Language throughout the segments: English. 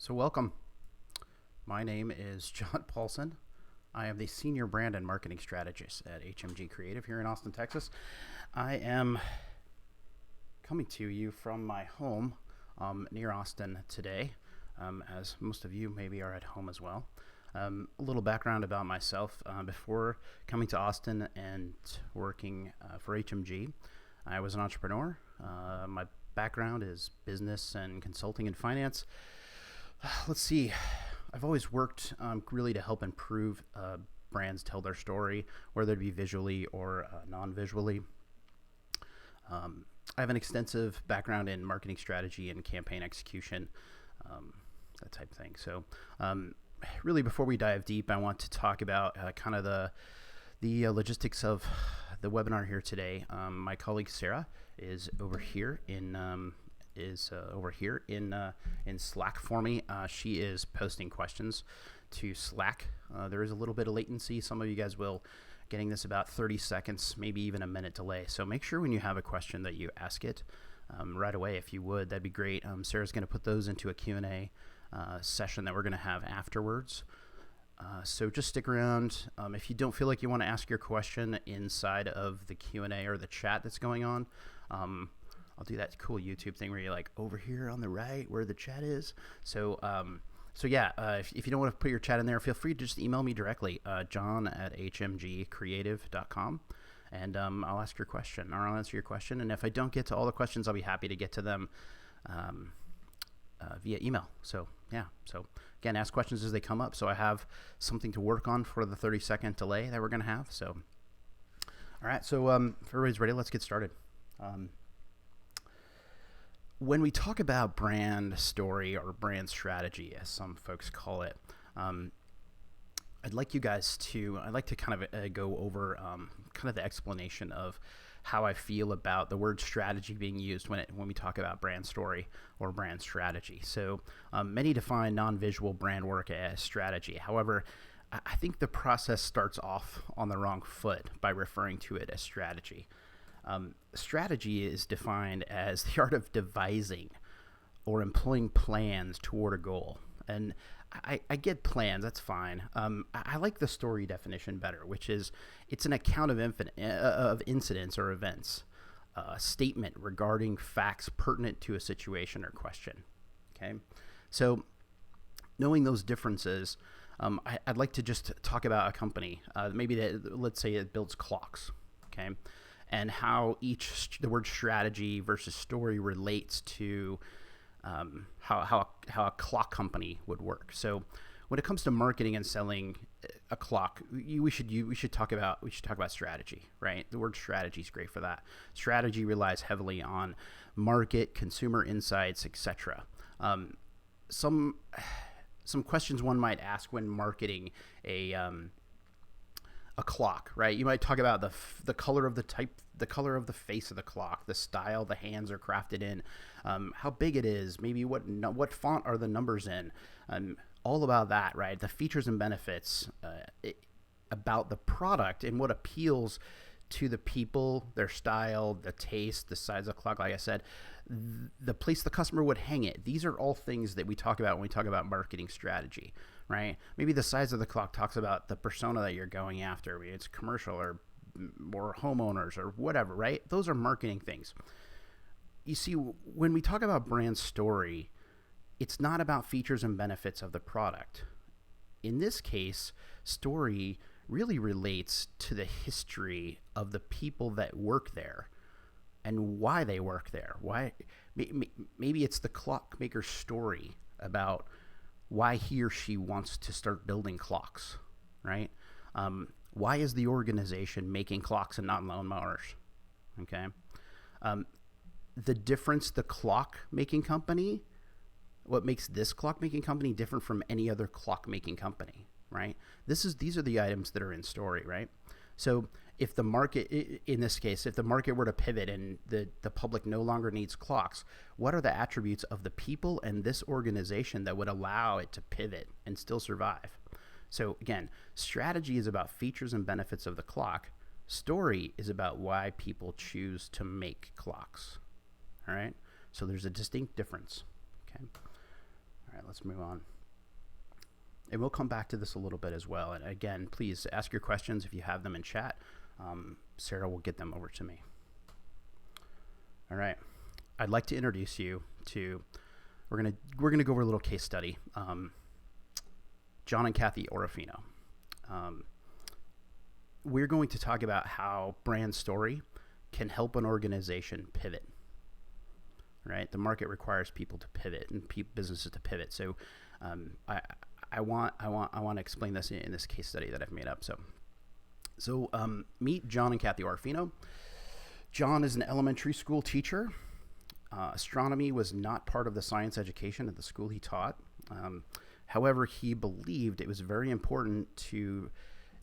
So welcome. My name is John Paulsen. I am the Senior Brand and Marketing Strategist at HMG Creative here in Austin, Texas. I am coming to you from my home near Austin today, as most of you maybe are at home as well. A little background about myself. Before coming to Austin and working for HMG, I was an entrepreneur. My background is business and consulting and finance. Let's see. I've always worked really to help improve brands tell their story, whether it be visually or non-visually. I have an extensive background in marketing strategy and campaign execution, that type of thing. So really, before we dive deep, I want to talk about kind of the logistics of the webinar here today. My colleague Sarah is over here in Slack for me. She is posting questions to Slack. There is a little bit of latency. Some of you guys will getting this about 30 seconds, maybe even a minute delay. So make sure when you have a question that you ask it right away. If you would, that'd be great. Sarah's going to put those into a Q&A session that we're going to have afterwards. So just stick around. If you don't feel like you want to ask your question inside of the Q&A or the chat that's going on, I'll do that cool YouTube thing where you're like over here on the right where the chat is. So if you don't want to put your chat in there, feel free to just email me directly, john@hmgcreative.com, and I'll ask your question, or I'll answer your question. And if I don't get to all the questions, I'll be happy to get to them via email. So again, ask questions as they come up. So I have something to work on for the 30-second delay that we're going to have. So, all right. So if everybody's ready, let's get started. When we talk about brand story or brand strategy, as some folks call it, I'd like to kind of go over kind of the explanation of how I feel about the word strategy being used when we talk about brand story or brand strategy. So many define non-visual brand work as strategy. However, I think the process starts off on the wrong foot by referring to it as strategy. Strategy is defined as the art of devising or employing plans toward a goal. And I get plans, that's fine. I like the story definition better, which is it's an account of incidents or events, a statement regarding facts pertinent to a situation or question. Okay, so knowing those differences, I'd like to just talk about a company, let's say it builds clocks. Okay. And how the word strategy versus story relates to how a clock company would work. So when it comes to marketing and selling a clock, we should talk about strategy, right? The word strategy is great for that. Strategy relies heavily on market, consumer insights, etc. Some questions one might ask when marketing a clock, right? You might talk about the color of the face of the clock, the style the hands are crafted in, how big it is, maybe what font are the numbers in, all about that, right? The features and benefits about the product and what appeals to the people, their style, the taste, the size of the clock, like I said, the place the customer would hang it. These are all things that we talk about when we talk about marketing strategy, right? Maybe the size of the clock talks about the persona that you're going after. Maybe it's commercial or homeowners or whatever, right? Those are marketing things. You see, when we talk about brand story, it's not about features and benefits of the product. In this case, story really relates to the history of the people that work there and why they work there. Why? Maybe it's the clockmaker's story about why he or she wants to start building clocks, right? Why is the organization making clocks and not lawnmowers? Okay. The difference, the clockmaking company, what makes this clockmaking company different from any other clockmaking company, right? These are the items that are in story, right? So if the market, in this case, if the market were to pivot and the public no longer needs clocks, what are the attributes of the people and this organization that would allow it to pivot and still survive? So again, strategy is about features and benefits of the clock. Story is about why people choose to make clocks. All right. So there's a distinct difference. Okay. All right. let's move on. And we'll come back to this a little bit as well. And again, please ask your questions if you have them in chat. Sarah will get them over to me. All right. I'd like to introduce you to, we're gonna go over a little case study. John and Kathy Orofino. We're going to talk about how brand story can help an organization pivot. Right? The market requires people to pivot and businesses to pivot. So I want to explain this in this case study that I've made up. So meet John and Kathy Orofino. John is an elementary school teacher. Astronomy was not part of the science education at the school he taught. However, he believed it was very important to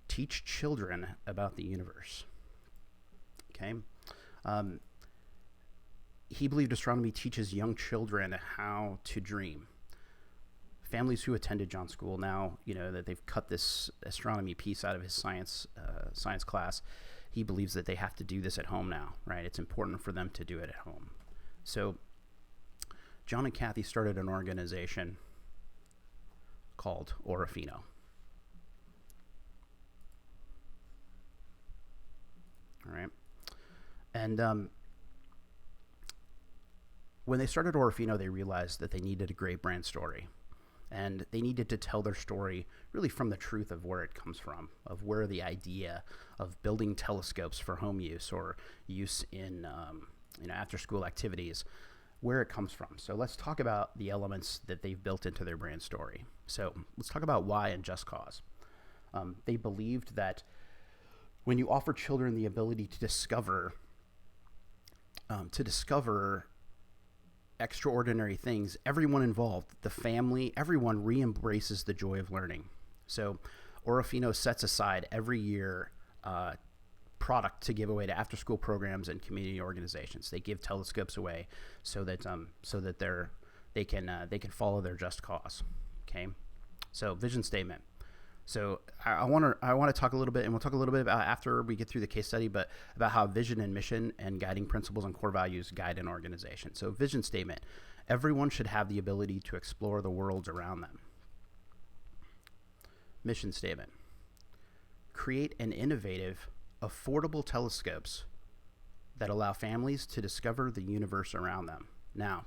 teach children about the universe. Okay. He believed astronomy teaches young children how to dream. Families who attended John's school now, that they've cut this astronomy piece out of his science class, he believes that they have to do this at home now, right? It's important for them to do it at home. So John and Kathy started an organization called Orofino. All right. And when they started Orofino, they realized that they needed a great brand story. And they needed to tell their story really from the truth of where it comes from, of where the idea of building telescopes for home use or use in after-school activities, where it comes from. So let's talk about the elements that they've built into their brand story. So let's talk about why and just cause. They believed that when you offer children the ability to discover extraordinary things, everyone involved, the family, everyone re-embraces the joy of learning. So Orofino sets aside every year product to give away to after-school programs and community organizations. They give telescopes away so that they can follow their just cause. Okay, so vision statement. So I want to talk a little bit, and we'll talk a little bit about after we get through the case study, but about how vision and mission and guiding principles and core values guide an organization. So vision statement: everyone should have the ability to explore the worlds around them. Mission statement: create an innovative, affordable telescopes that allow families to discover the universe around them. Now,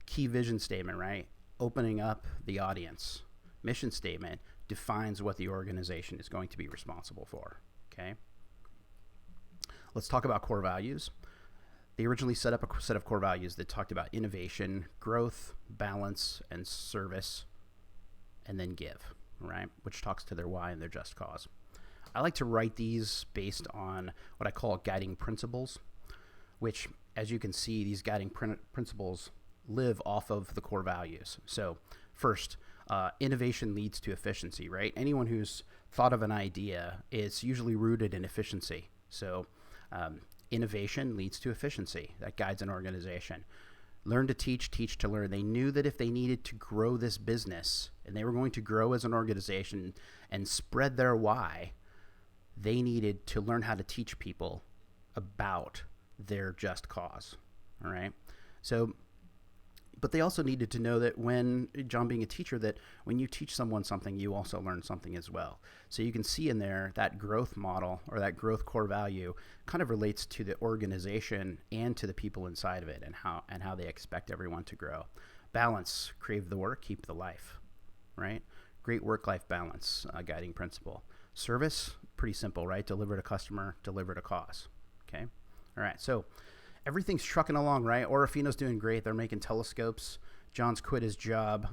key vision statement, right? Opening up the audience. Mission statement defines what the organization is going to be responsible for. Okay. Let's talk about core values. They originally set up a set of core values that talked about innovation, growth, balance, and service, and then give, right? Which talks to their why and their just cause. I like to write these based on what I call guiding principles, which, as you can see, these guiding principles live off of the core values. So first, innovation leads to efficiency, right? Anyone who's thought of an idea is usually rooted in efficiency. So innovation leads to efficiency. That guides an organization. Learn to teach, teach to learn. They knew that if they needed to grow this business and they were going to grow as an organization and spread their why, they needed to learn how to teach people about their just cause. All right. So, but they also needed to know that when, John being a teacher, that when you teach someone something, you also learn something as well. So you can see in there that growth model or that growth core value kind of relates to the organization and to the people inside of it and how they expect everyone to grow. Balance: crave the work, keep the life, right? Great work-life balance, guiding principle. Service: pretty simple, right? Deliver to customer, deliver to cause. Okay. All right. So everything's trucking along, right? Orofino's doing great. They're making telescopes. John's quit his job.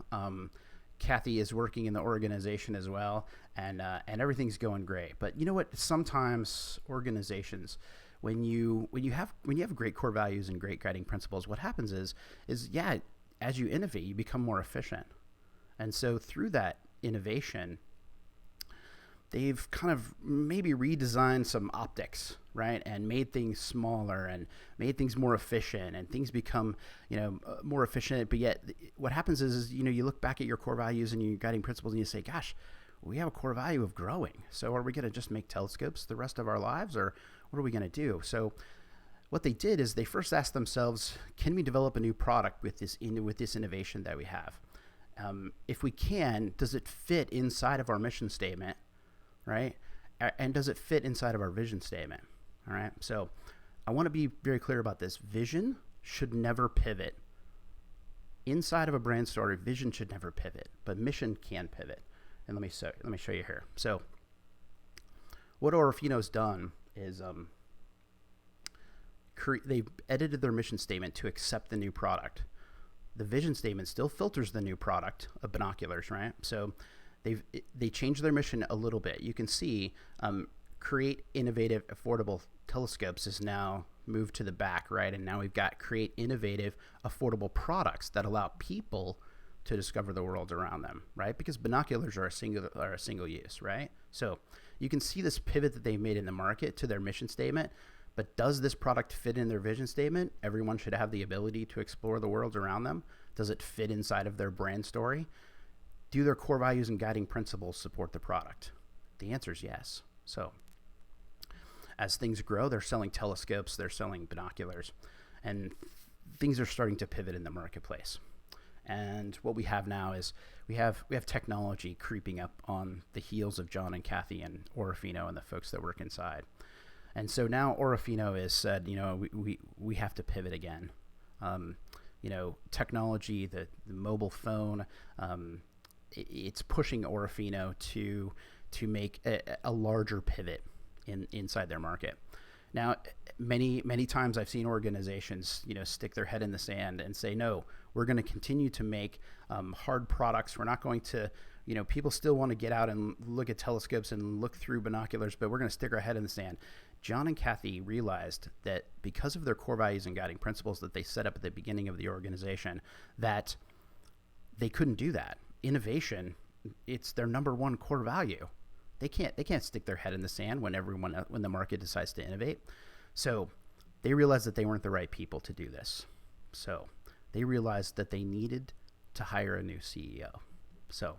Kathy is working in the organization as well, and everything's going great. But you know what? Sometimes organizations, when you have great core values and great guiding principles, what happens is as you innovate, you become more efficient. And so through that innovation, they've kind of maybe redesigned some optics, right? And made things smaller and made things more efficient, and things become, more efficient. But yet what happens is, you look back at your core values and your guiding principles and you say, gosh, we have a core value of growing. So are we going to just make telescopes the rest of our lives, or what are we going to do? So what they did is they first asked themselves, can we develop a new product with this innovation that we have? If we can, does it fit inside of our mission statement, right? And does it fit inside of our vision statement? All right. So I want to be very clear about this. Vision should never pivot. Inside of a brand story, vision should never pivot, but mission can pivot. And let me show you here. So what Orofino's done is they've edited their mission statement to accept the new product. The vision statement still filters the new product of binoculars, right? So they changed their mission a little bit. You can see create innovative, affordable telescopes is now moved to the back, right? And now we've got create innovative, affordable products that allow people to discover the world around them, right? Because binoculars are a single use, right? So you can see this pivot that they made in the market to their mission statement. But does this product fit in their vision statement? Everyone should have the ability to explore the world around them. Does it fit inside of their brand story? Do their core values and guiding principles support the product? The answer is yes. So as things grow, they're selling telescopes, they're selling binoculars, and things are starting to pivot in the marketplace. And what we have now is we have technology creeping up on the heels of John and Kathy and Orofino and the folks that work inside. And so now Orofino has said, we have to pivot again. Technology, the mobile phone, it's pushing Orofino to make a larger pivot inside their market. Now, many times I've seen organizations, stick their head in the sand and say, no, we're going to continue to make hard products. We're not going to, people still want to get out and look at telescopes and look through binoculars, but we're going to stick our head in the sand. John and Kathy realized that because of their core values and guiding principles that they set up at the beginning of the organization, that they couldn't do that. Innovation, it's their number one core value. They can't stick their head in the sand when the market decides to innovate. So they realized that they weren't the right people to do this. So they realized that they needed to hire a new CEO. So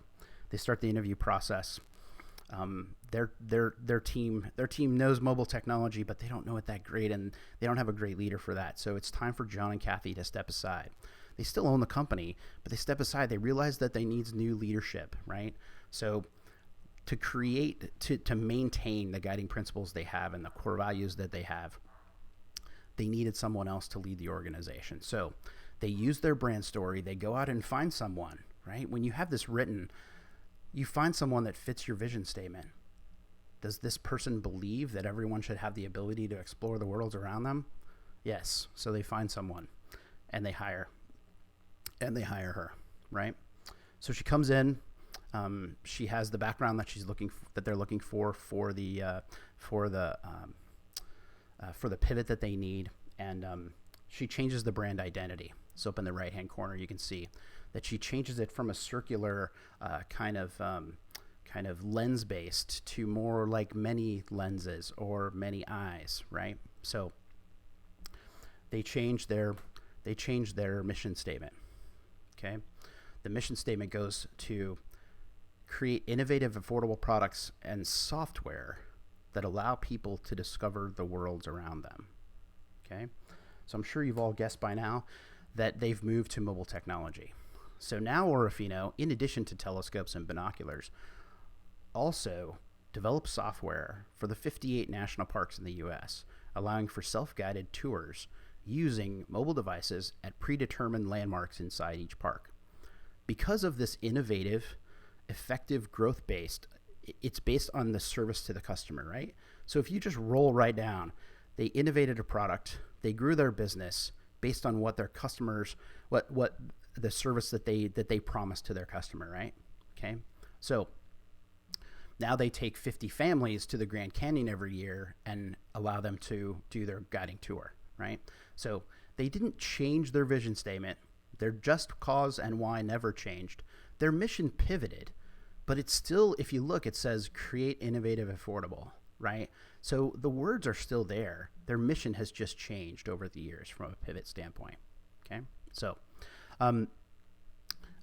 they start the interview process. Their team knows mobile technology, but they don't know it that great, and they don't have a great leader for that. So it's time for John and Kathy to step aside. They still own the company, but they step aside. They realize that they need new leadership, right? So to maintain the guiding principles they have and the core values that they have, they needed someone else to lead the organization. So they use their brand story. They go out and find someone, right? When you have this written, you find someone that fits your vision statement. Does this person believe that everyone should have the ability to explore the world around them? Yes. So they find someone and they hire her, right? So she comes in. She has the background that they're looking for the pivot that they need, and she changes the brand identity. So up in the right-hand corner, you can see that she changes it from a circular kind of lens-based to more like many lenses or many eyes, right? So they change their mission statement. Okay, the mission statement goes to create innovative, affordable products and software that allow people to discover the worlds around them. Okay, so I'm sure you've all guessed by now that they've moved to mobile technology. So now Orofino, in addition to telescopes and binoculars, also develops software for the 58 national parks in the U.S., allowing for self-guided tours using mobile devices at predetermined landmarks inside each park. Because of this innovative, effective growth-based, it's based on the service to the customer, right? So if you just roll right down, they innovated a product, they grew their business based on what their customers, what the service that they promised to their customer, right? Okay, so now they take 50 families to the Grand Canyon every year and allow them to do their guiding tour, right? So they didn't change their vision statement. Their just cause and why never changed. Their mission pivoted, but it's still, if you look, it says create innovative, affordable, right? So the words are still there. Their mission has just changed over the years from a pivot standpoint. Okay, so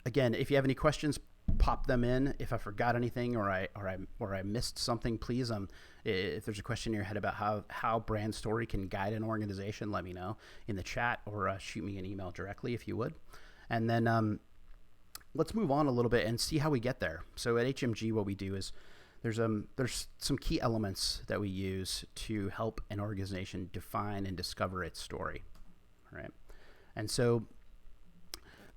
again, if you have any questions, pop them in. If I forgot anything or I missed something, please if there's a question in your head about how brand story can guide an organization, let me know in the chat or shoot me an email directly if you would. And then let's move on a little bit and see how we get there. So at HMG, what we do is there's some key elements that we use to help an organization define and discover its story, right? And so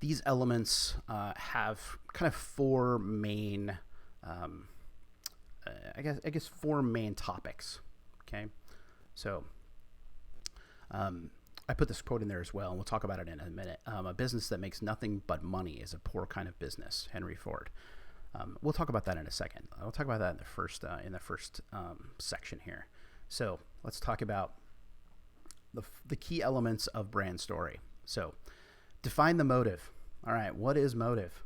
these elements have kind of four main, I guess four main topics. Okay, so I put this quote in there as well, and we'll talk about it in a minute. A business that makes nothing but money is a poor kind of business. Henry Ford. We'll talk about that in a second. I'll talk about that in the first section here. So let's talk about the key elements of brand story. So define the motive. All right, what is motive?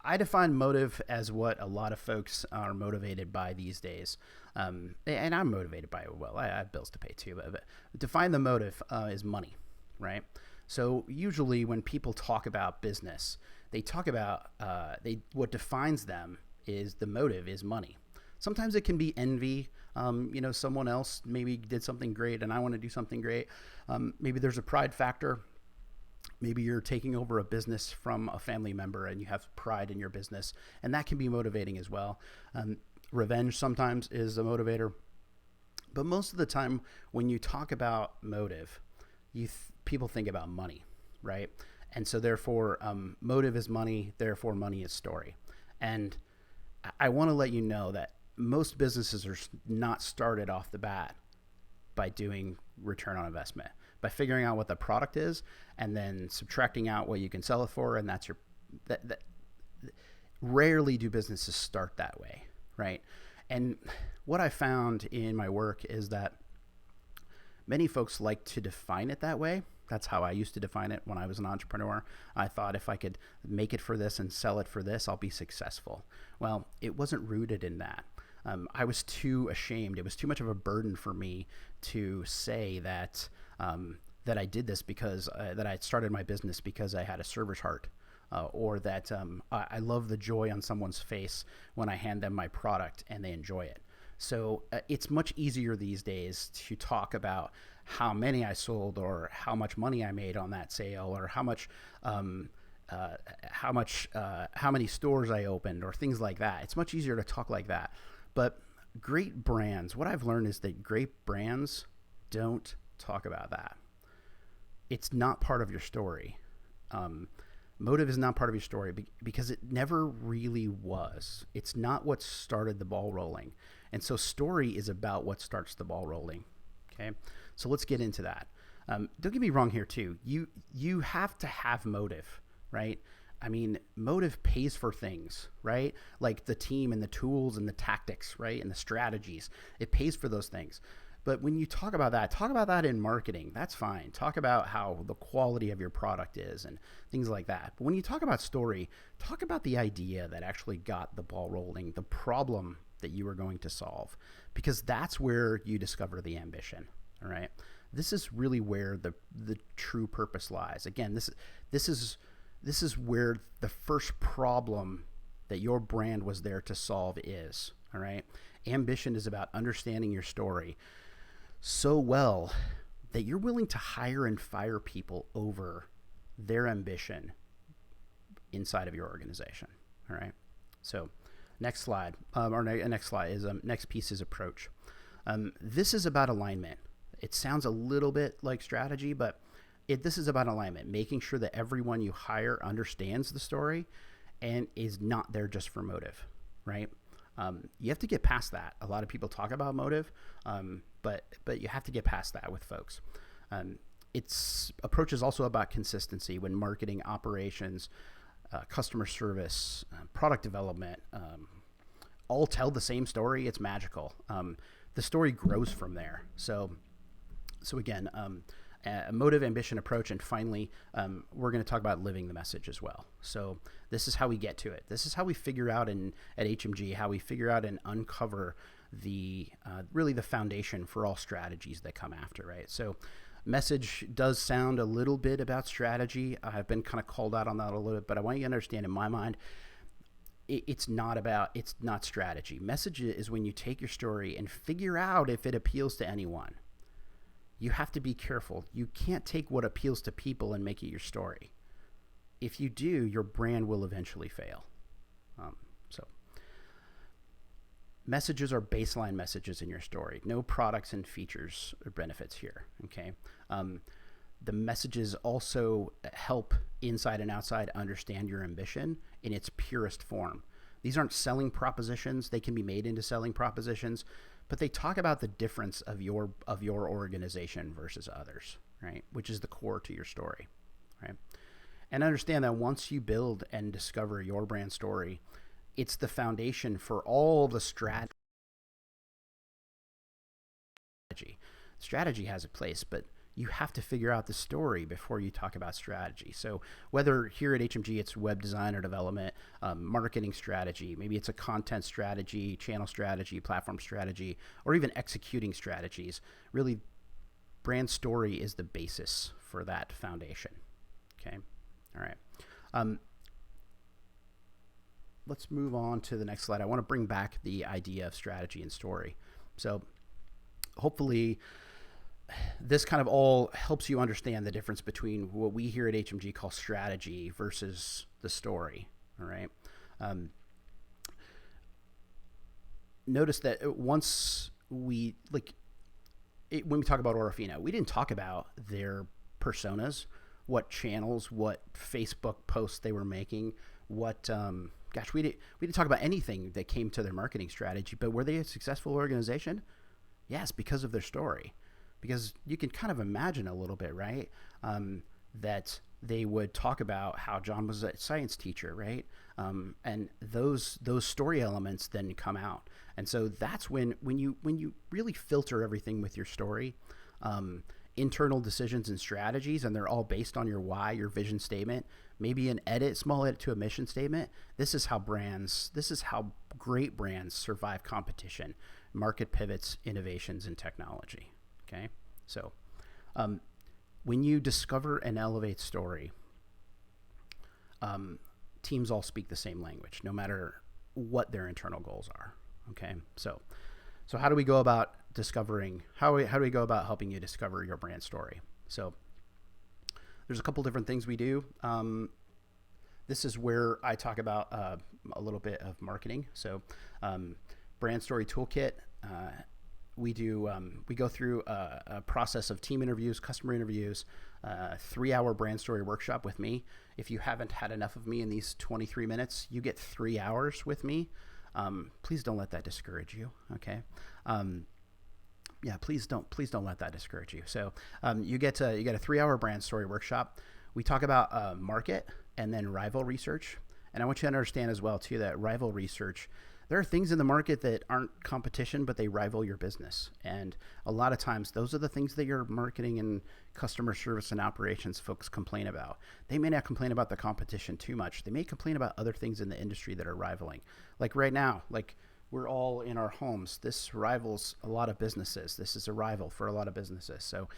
I define motive as what a lot of folks are motivated by these days. And I'm motivated by it. Well, I have bills to pay too, but define the motive is money, right? So usually when people talk about business, they talk about what defines them is the motive is money. Sometimes it can be envy. Someone else maybe did something great and I want to do something great. Maybe there's a pride factor. Maybe you're taking over a business from a family member and you have pride in your business, and that can be motivating as well. Revenge sometimes is a motivator. But most of the time when you talk about motive, people think about money, right? And so therefore, motive is money, therefore money is story. And I want to let you know that most businesses are not started off the bat by doing return on investment, by figuring out what the product is and then subtracting out what you can sell it for. And that's rarely do businesses start that way, right? And what I found in my work is that many folks like to define it that way. That's how I used to define it when I was an entrepreneur. I thought if I could make it for this and sell it for this, I'll be successful. Well, it wasn't rooted in that. I was too ashamed. It was too much of a burden for me to say that I did this because that I started my business because I had a server's heart, or that I love the joy on someone's face when I hand them my product and they enjoy it. So it's much easier these days to talk about how many I sold or how much money I made on that sale or how many stores I opened or things like that. It's much easier to talk like that. But great brands, what I've learned is that great brands don't talk about that. It's not part of your story. Motive is not part of your story because it never really was. It's not what started the ball rolling. And so story is about what starts the ball rolling. Okay, so let's get into that. Don't get me wrong here too. You have to have motive, right? I mean, motive pays for things, right? Like the team and the tools and the tactics, right? And the strategies. It pays for those things. But when you talk about that in marketing. That's fine. Talk about how the quality of your product is and things like that. But when you talk about story, talk about the idea that actually got the ball rolling, the problem that you were going to solve, because that's where you discover the ambition. All right. This is really where the true purpose lies. Again, this is where the first problem that your brand was there to solve is. All right. Ambition is about understanding your story so well that you're willing to hire and fire people over their ambition inside of your organization. All right. So next slide, next piece is approach. This is about alignment. It sounds a little bit like strategy, but this is about alignment, making sure that everyone you hire understands the story and is not there just for motive, right? You have to get past that. A lot of people talk about motive, but you have to get past that with folks. Its approach is also about consistency when marketing, operations, customer service, product development, all tell the same story. It's magical. The story grows from there. So again, a motive, ambition, approach, and finally, we're going to talk about living the message as well. So this is how we get to it. This is how we figure out at HMG, how we figure out and uncover really the foundation for all strategies that come after, right? So message does sound a little bit about strategy. I've been kind of called out on that a little bit, but I want you to understand in my mind, it's not strategy. Message is when you take your story and figure out if it appeals to anyone. You have to be careful. You can't take what appeals to people and make it your story. if you do, your brand will eventually fail. So messages are baseline messages in your story. No products and features or benefits here. Okay. The messages also help inside and outside understand your ambition in its purest form. These aren't selling propositions. They can be made into selling propositions, but they talk about the difference of your organization versus others, right? Which is the core to your story, right? And understand that once you build and discover your brand story, it's the foundation for all the strategy. Strategy has a place, but you have to figure out the story before you talk about strategy. So whether here at HMG it's web design or development, marketing strategy, maybe it's a content strategy, channel strategy, platform strategy, or even executing strategies, really brand story is the basis for that foundation. Okay. All right. Let's move on to the next slide. I want to bring back the idea of strategy and story. So hopefully this kind of all helps you understand the difference between what we here at HMG call strategy versus the story. All right. Notice that once we when we talk about Orofino, we didn't talk about their personas, what channels, what Facebook posts they were making, what we didn't talk about anything that came to their marketing strategy. But were they a successful organization? Yes, because of their story. Because you can kind of imagine a little bit, right? That they would talk about how John was a science teacher, right? And those story elements then come out. And so that's when you really filter everything with your story, internal decisions and strategies, and they're all based on your why, your vision statement, maybe an small edit to a mission statement. This is how great brands survive competition, market pivots, innovations, and technology. Okay, so when you discover and elevate story, teams all speak the same language, no matter what their internal goals are. Okay, so how do we go about discovering? How do we go about helping you discover your brand story? So there's a couple different things we do. This is where I talk about a little bit of marketing. So brand story toolkit. We go through a process of team interviews, customer interviews, 3-hour brand story workshop with me. If you haven't had enough of me in these 23 minutes, you get 3 hours with me. Please don't let that discourage you. Okay. Please don't let that discourage you. So you get a 3-hour brand story workshop. We talk about market and then rival research. And I want you to understand as well too that rival research, there are things in the market that aren't competition, but they rival your business. And a lot of times those are the things that your marketing and customer service and operations folks complain about. They may not complain about the competition too much. They may complain about other things in the industry that are rivaling. Like right now, like we're all in our homes. This rivals a lot of businesses. This is a rival for a lot of businesses. So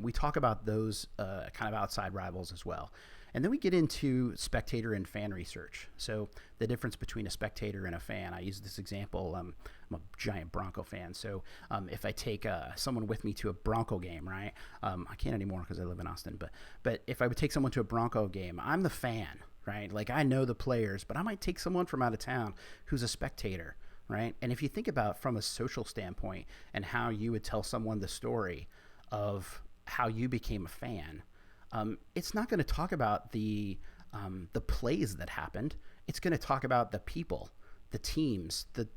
we talk about those kind of outside rivals as well. And then we get into spectator and fan research. So the difference between a spectator and a fan. I use this example. I'm a giant Bronco fan. So if I take someone with me to a Bronco game, right? I can't anymore because I live in Austin. But if I would take someone to a Bronco game, I'm the fan, right? Like I know the players, but I might take someone from out of town who's a spectator, right? And if you think about from a social standpoint and how you would tell someone the story of how you became a fan, it's not going to talk about the plays that happened. It's going to talk about the people, the teams, the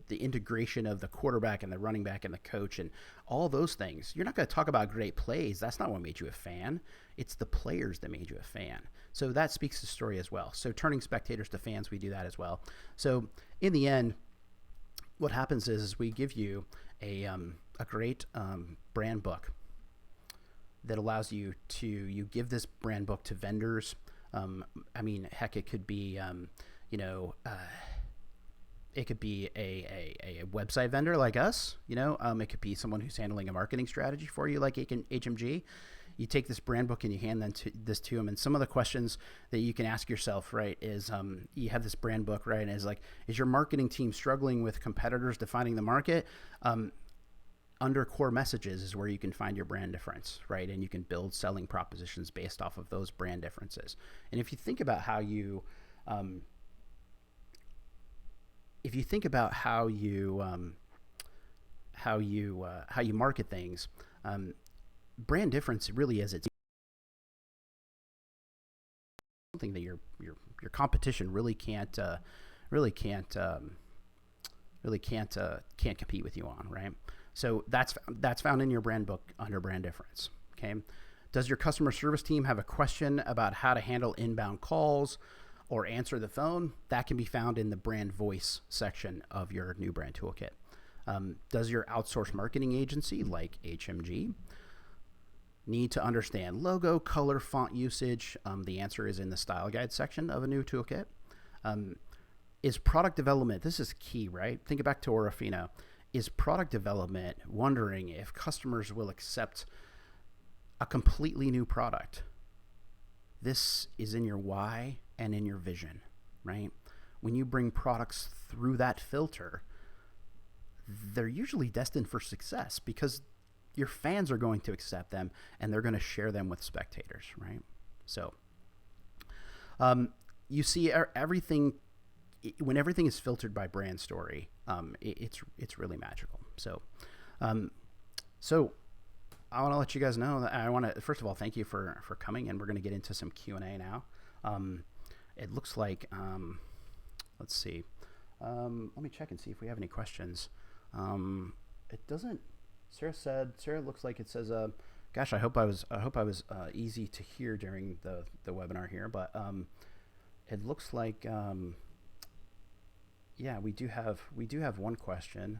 integration of the quarterback and the running back and the coach and all those things. You're not going to talk about great plays. That's not what made you a fan. It's the players that made you a fan. So that speaks to story as well. So turning spectators to fans, we do that as well. So in the end, what happens is we give you a great brand book that allows you to give this brand book to vendors. I mean, heck, it could be, it could be a website vendor like us, it could be someone who's handling a marketing strategy for you like HMG. You take this brand book and you hand this to them. And some of the questions that you can ask yourself, right, is you have this brand book, right, and it's like, is your marketing team struggling with competitors defining the market? under core messages is where you can find your brand difference, right? And you can build selling propositions based off of those brand differences. And if you think about how you, how you market things, brand difference really is it's something that your competition can't compete with you on, right? So that's found in your brand book under brand difference. Okay. Does your customer service team have a question about how to handle inbound calls or answer the phone? That can be found in the brand voice section of your new brand toolkit. Does your outsourced marketing agency, like HMG, need to understand logo, color, font usage? The answer is in the style guide section of a new toolkit. Is product development, this is key, right? Think back to Orofino. Is product development wondering if customers will accept a completely new product? This is in your why and in your vision, right? When you bring products through that filter, they're usually destined for success because your fans are going to accept them and they're going to share them with spectators, right? So you see everything, when everything is filtered by brand story, it's really magical. So I want to let you guys know that I want to, first of all, thank you for coming, and we're going to get into some Q&A now. It looks like, let's see. Let me check and see if we have any questions. It doesn't. Sarah looks like it says, gosh, I hope I was easy to hear during the webinar here, but it looks like, yeah, we do have one question.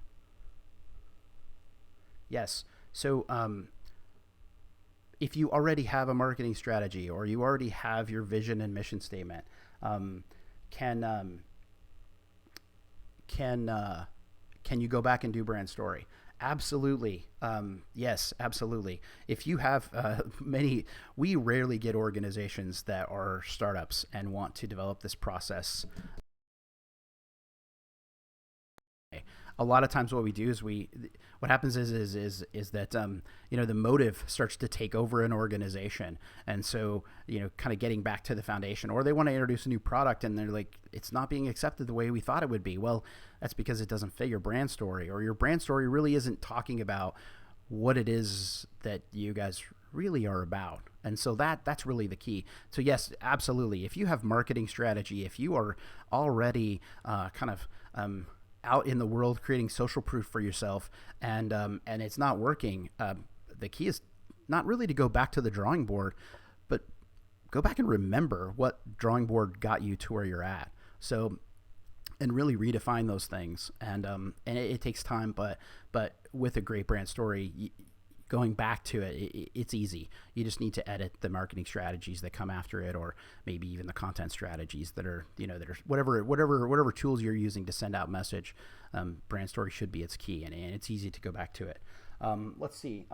Yes. So, if you already have a marketing strategy or you already have your vision and mission statement, can you go back and do brand story? Absolutely. Yes, absolutely. If you have we rarely get organizations that are startups and want to develop this process. A lot of times what we do is what happens is that, the motive starts to take over an organization. And so, kind of getting back to the foundation, or they want to introduce a new product and they're like, it's not being accepted the way we thought it would be. Well, that's because it doesn't fit your brand story, or your brand story really isn't talking about what it is that you guys really are about. And so that's really the key. So yes, absolutely. If you have marketing strategy, if you are already out in the world creating social proof for yourself, and it's not working, the key is not really to go back to the drawing board, but go back and remember what drawing board got you to where you're at. So, and really redefine those things. And it takes time, but with a great brand story, going back to it, it's easy. You just need to edit the marketing strategies that come after it, or maybe even the content strategies that are, that are whatever tools you're using to send out message. Brand story should be its key, and it's easy to go back to it. Let's see.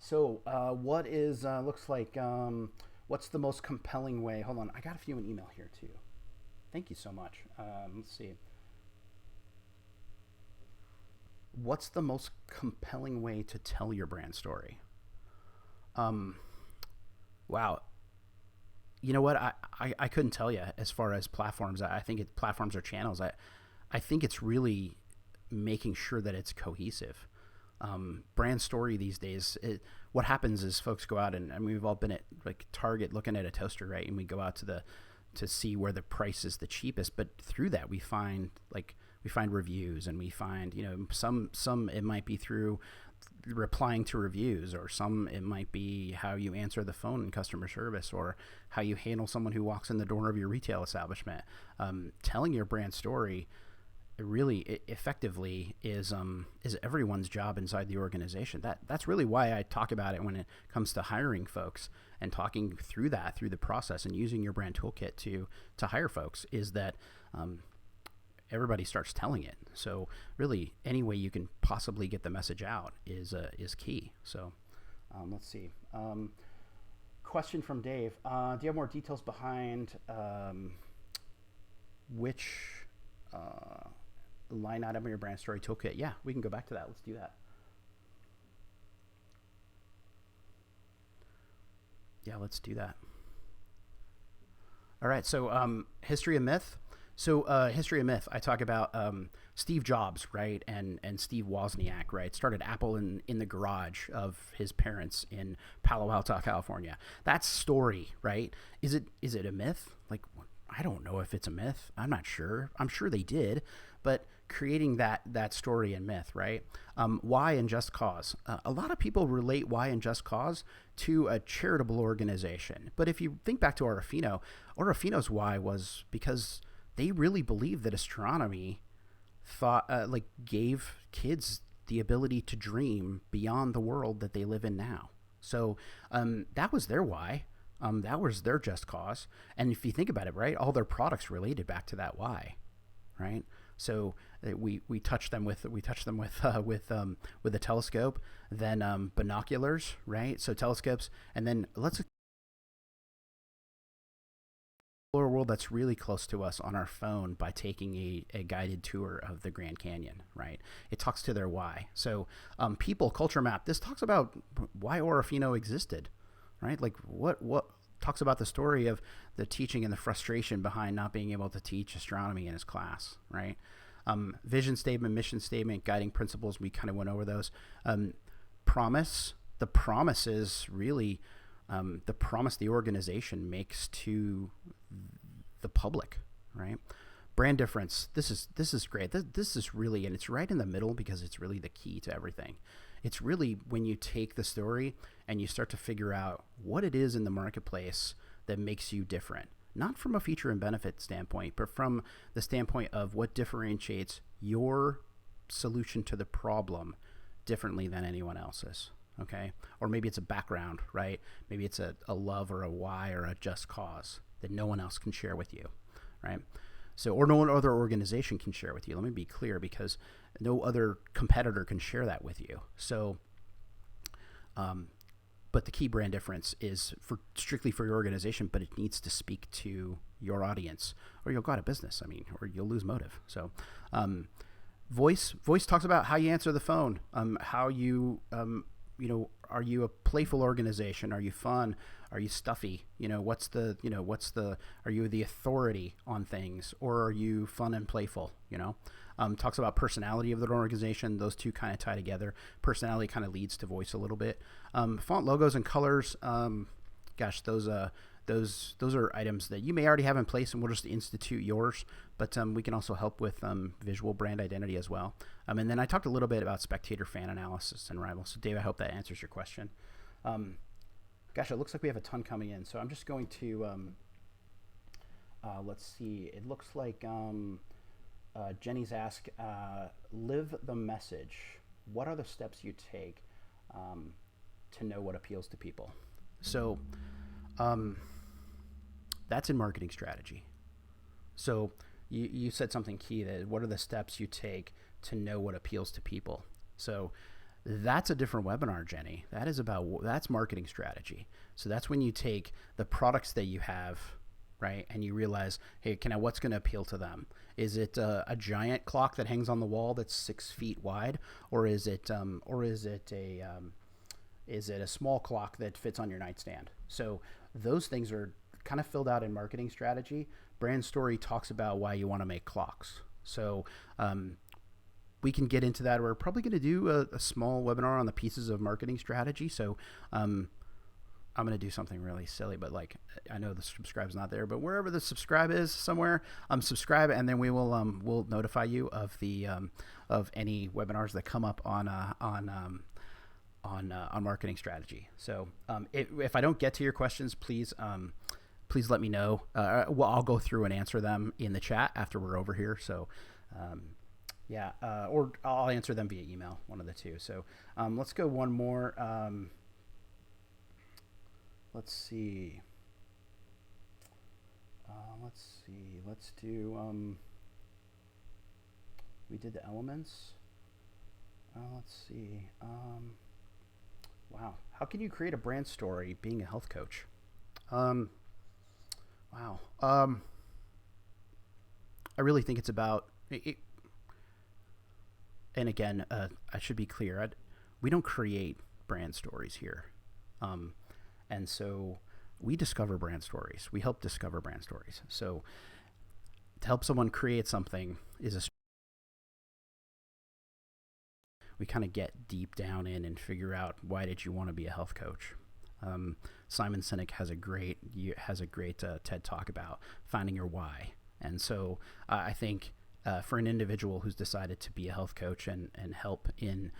What is, looks like, what's the most compelling way? Hold on. I got a few in email here too. Thank you so much. Let's see. What's the most compelling way to tell your brand story? Wow. You know what? I couldn't tell you as far as platforms. I think platforms or channels. I think it's really making sure that it's cohesive. Brand story these days, what happens is folks go out and we've all been at like Target looking at a toaster, right? And we go out to see where the price is the cheapest, but through that we find reviews, and we find, some it might be through replying to reviews, or some it might be how you answer the phone in customer service, or how you handle someone who walks in the door of your retail establishment. Telling your brand story really effectively is everyone's job inside the organization. That's really why I talk about it when it comes to hiring folks, and talking through the process and using your brand toolkit to hire folks, is that everybody starts telling it. So really, any way you can possibly get the message out is key. So let's see. Question from Dave. Do you have more details behind which line item in your brand story toolkit. Yeah, we can go back to that. Let's do that. Yeah, let's do that. All right. So, history of myth. So, history of myth. I talk about Steve Jobs, right, and Steve Wozniak, right. Started Apple in the garage of his parents in Palo Alto, California. That's story, right? Is it a myth? Like, I don't know if it's a myth. I'm not sure. I'm sure they did, but creating that story and myth, right? Why and Just Cause. A lot of people relate Why and Just Cause to a charitable organization, but if you think back to Orofino's why was because they really believed that astronomy gave kids the ability to dream beyond the world that they live in now. So that was their why. That was their just cause. And if you think about it, right, all their products related back to that why, right? So we touch them with a telescope, then binoculars, right? So telescopes, and then let's explore a world that's really close to us on our phone by taking a guided tour of the Grand Canyon, right? It talks to their why. So people culture map. This talks about why Orofino existed, right? Like what talks about the story of the teaching and the frustration behind not being able to teach astronomy in his class, right? Vision statement, mission statement, guiding principles. We kind of went over those. Promise. The promise is really the promise the organization makes to the public, right? Brand difference. This is great. This is really, and it's right in the middle because it's really the key to everything. It's really when you take the story and you start to figure out what it is in the marketplace that makes you different. Not from a feature and benefit standpoint, but from the standpoint of what differentiates your solution to the problem differently than anyone else's. Okay. Or maybe it's a background, right? Maybe it's a love or a why or a just cause that no one else can share with you, right? So, or no other organization can share with you. Let me be clear, because no other competitor can share that with you. So, but the key brand difference is strictly for your organization, but it needs to speak to your audience, or you'll go out of business. I mean, or you'll lose motive. So, voice talks about how you answer the phone, how you, are you a playful organization? Are you fun? Are you stuffy? Are you the authority on things, or are you fun and playful? Talks about personality of the organization. Those two kind of tie together. Personality kind of leads to voice a little bit. Font logos and colors. Those are items that you may already have in place, and we'll just institute yours. But we can also help with visual brand identity as well. And then I talked a little bit about Spectator fan analysis and rival. So Dave, I hope that answers your question. It looks like we have a ton coming in. So I'm just going to, let's see. It looks like Jenny's asked, live the message. What are the steps you take to know what appeals to people? So that's in marketing strategy. So you said something key, that what are the steps you take to know what appeals to people? So that's a different webinar, Jenny. That's marketing strategy. So that's when you take the products that you have, right, and you realize, hey, what's going to appeal to them? Is it a giant clock that hangs on the wall that's 6 feet wide, or is it a small clock that fits on your nightstand? So those things are kind of filled out in marketing strategy. Brand story talks about why you want to make clocks. So we can get into that. We're probably going to do a small webinar on the pieces of marketing strategy. So I'm going to do something really silly, but I know the subscribe's not there, but wherever the subscribe is somewhere, subscribe, and then we will we'll notify you of the of any webinars that come up on marketing strategy. So if I don't get to your questions, please let me know. I'll go through and answer them in the chat after we're over here. So or I'll answer them via email, one of the two. So let's go one more. Let's see. Let's do. We did the elements. Let's see. Wow. How can you create a brand story being a health coach? Wow. I really think it's about it. and again, I should be clear. We don't create brand stories here, and so we discover brand stories. We help discover brand stories. So to help someone create something is a we kind of get deep down in and figure out, why did you want to be a health coach? Simon Sinek has a great TED talk about finding your why. And so I think for an individual who's decided to be a health coach and help in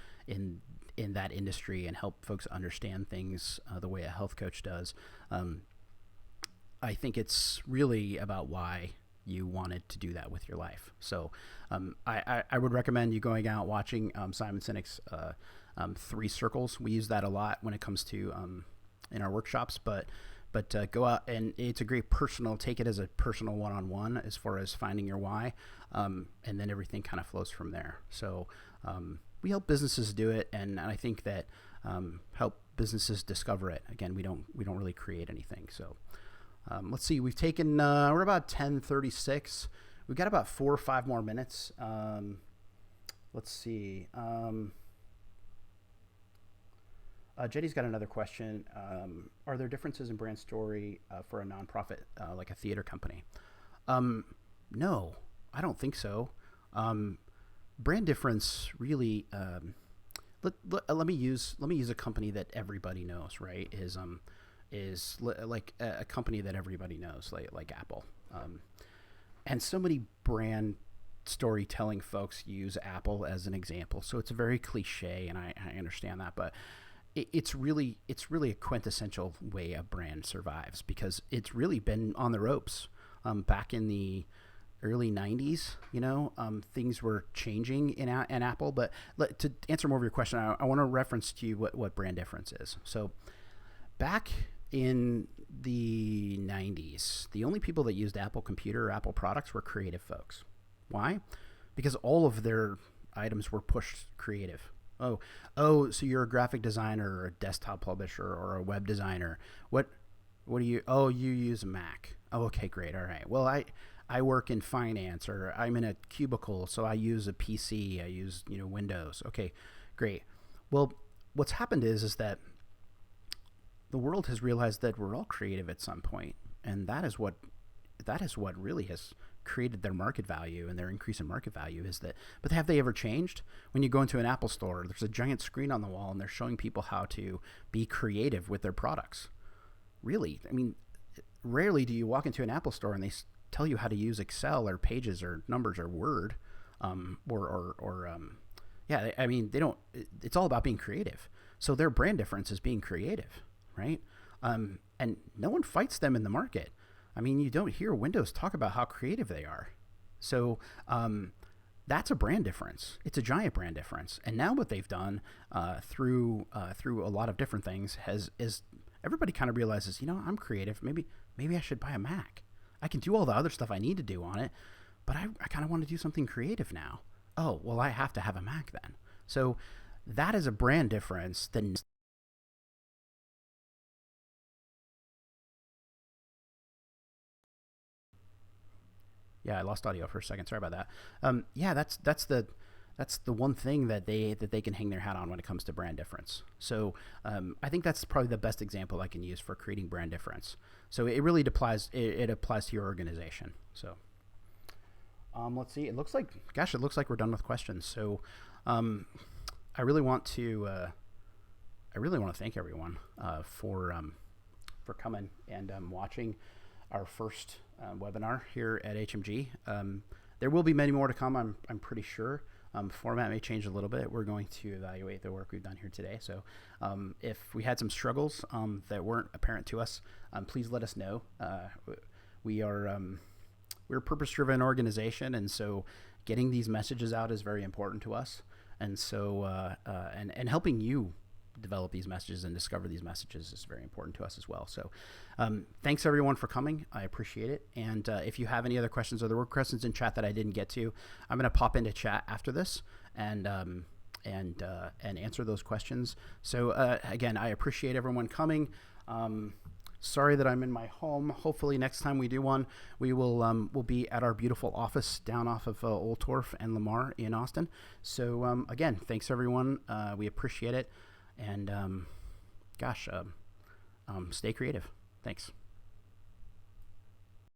that industry and help folks understand things the way a health coach does, I think it's really about why you wanted to do that with your life. So I would recommend you going out watching Simon Sinek's 3 circles. We use that a lot when it comes to in our workshops, but go out, and it's a great take it as a personal one-on-one as far as finding your why, and then everything kind of flows from there. So we help businesses do it, and I think that help businesses discover it. Again, we don't really create anything. So let's see, we've taken we're about 10:36. We've got about 4 or 5 more minutes. Let's see. Jetty's got another question. Are there differences in brand story for a nonprofit like a theater company? No, I don't think so. Brand difference really. Let me use a company that everybody knows, right? Is like a company that everybody knows, like Apple. And so many brand storytelling folks use Apple as an example. So it's a very cliche, and I understand that, but it's really a quintessential way a brand survives, because it's really been on the ropes. Back in the early 90s, things were changing in Apple. But to answer more of your question, I want to reference to you what brand difference is. So back in the 90s, the only people that used Apple Computer or Apple products were creative folks. Why? Because all of their items were pushed creative. Oh, so you're a graphic designer or a desktop publisher or a web designer. What do you, you use a Mac. Oh, okay, great. All right. Well, I work in finance, or I'm in a cubicle, so I use a PC. I use, Windows. Okay, great. Well, what's happened is that the world has realized that we're all creative at some point, and that is what really has created their market value and their increase in market value. But have they ever changed? When you go into an Apple store, there's a giant screen on the wall, and they're showing people how to be creative with their products. Really, I mean, rarely do you walk into an Apple store and they tell you how to use Excel or Pages or Numbers or Word, I mean, they don't. It's all about being creative. So their brand difference is being creative, right? And no one fights them in the market. I mean, you don't hear Windows talk about how creative they are. So that's a brand difference. It's a giant brand difference. And now what they've done through a lot of different things is everybody kind of realizes, I'm creative. Maybe I should buy a Mac. I can do all the other stuff I need to do on it, but I kind of want to do something creative now. Oh, well, I have to have a Mac then. So that is a brand difference that Yeah, I lost audio for a second. Sorry about that. That's the one thing that they can hang their hat on when it comes to brand difference. So I think that's probably the best example I can use for creating brand difference. So it really applies. It applies to your organization. So let's see. It looks like we're done with questions. So I really want to thank everyone for coming and watching our first webinar here at HMG. There will be many more to come, I'm pretty sure. Format may change a little bit. We're going to evaluate the work we've done here today. So if we had some struggles that weren't apparent to us, please let us know. We're a purpose-driven organization, and so getting these messages out is very important to us. And so and helping you develop these messages and discover these messages is very important to us as well. So thanks everyone for coming. I appreciate it. And if you have any other questions, or there were questions in chat that I didn't get to, I'm going to pop into chat after this and answer those questions. So again, I appreciate everyone coming. Sorry that I'm in my home. Hopefully next time we do one, we'll be at our beautiful office down off of Old Torf and Lamar in Austin. So again, thanks everyone. We appreciate it, and stay creative. Thanks.